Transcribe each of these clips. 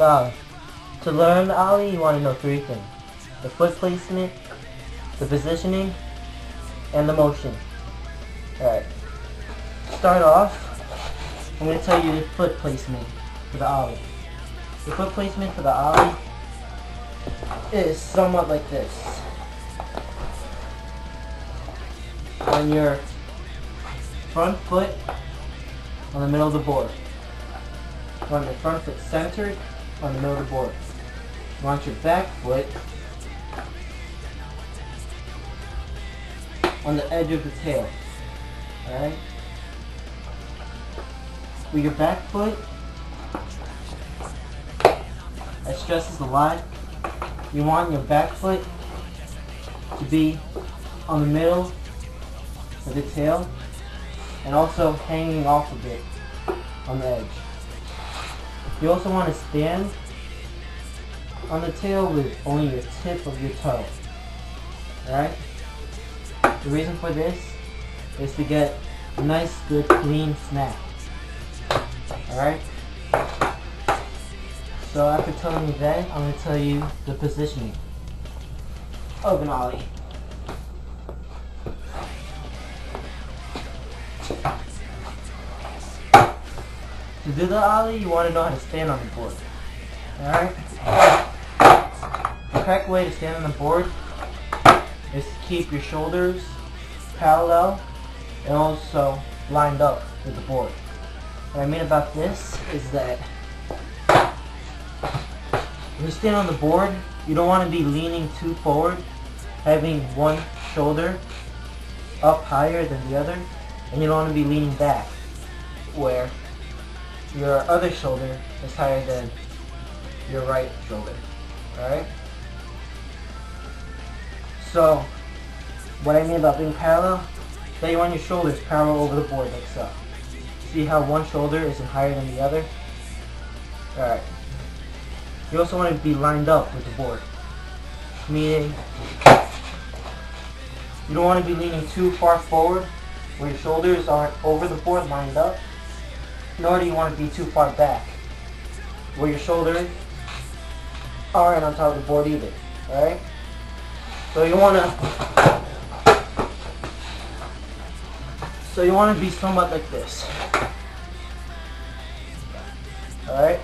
To learn the ollie, you want to know three things: the foot placement, the positioning, and the motion. Alright, start off, I'm going to tell you the foot placement for the ollie. The foot placement for the ollie is somewhat like this. On your front foot on the middle of the board. You want your front foot centered on the middle of the board. You want your back foot on the edge of the tail. Alright? With your back foot, I stress this a lot, you want your back foot to be on the middle of the tail and also hanging off a bit on the edge. You also want to stand on the tail with only the tip of your toe. Alright? The reason for this is to get a nice, good, clean snap. Alright? So after telling you that, I'm going to tell you the positioning of an ollie. To do the ollie, you want to know how to stand on the board. Alright? The correct way to stand on the board is to keep your shoulders parallel and also lined up with the board. What I mean about this is that when you stand on the board, you don't want to be leaning too forward, having one shoulder up higher than the other, and you don't want to be leaning back where your other shoulder is higher than your right shoulder. Alright? So, what I mean about being parallel, is that you want your shoulders parallel over the board like so. See how one shoulder isn't higher than the other? Alright. You also want to be lined up with the board. Meaning, you don't want to be leaning too far forward where your shoulders aren't over the board lined up, nor do you want to be too far back where your shoulders aren't on top of the board either. Alright? So you want to be somewhat like this. Alright?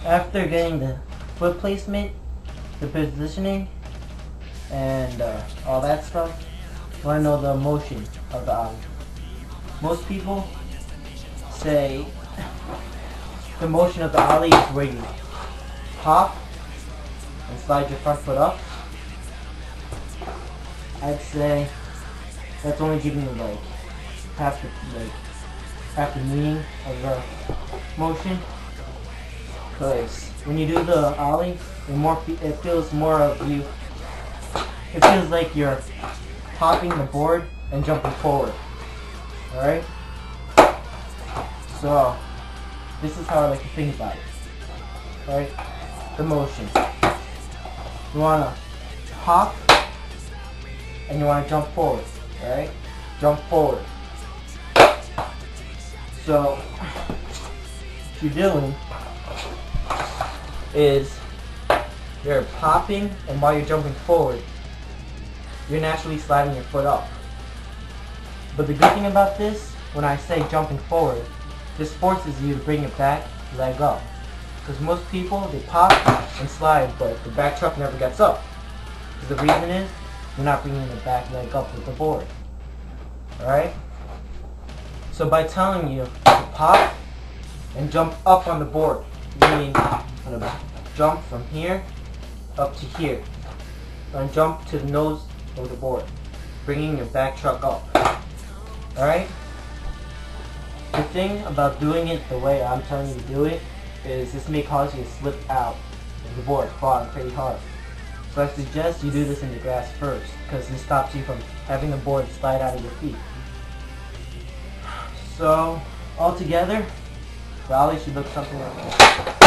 After getting the foot placement, the positioning, and all that stuff, you want to know the motion of the ollie. Most people say the motion of the ollie is where you hop and slide your front foot up. I'd say that's only giving you like half the meaning of the motion. Because when you do the ollie, it feels more of you. It feels like you're hopping the board and jumping forward. Alright? So, this is how I like to think about it. Alright? The motion. You want to hop and you want to jump forward. Alright? Jump forward. So, what you're doing is you're popping, and while you're jumping forward, you're naturally sliding your foot up. But the good thing about this, when I say jumping forward, this forces you to bring your back leg up. Because most people, they pop and slide, but the back truck never gets up. The reason is, you're not bringing the back leg up with the board. Alright? So by telling you to pop and jump up on the board, meaning I'm going to jump from here up to here. And jump to the nose of the board, bringing your back truck up. Alright? The thing about doing it the way I'm telling you to do it is this may cause you to slip out of the board, falling pretty hard. So I suggest you do this in the grass first, because this stops you from having the board slide out of your feet. So, altogether, the ollie should look something like this.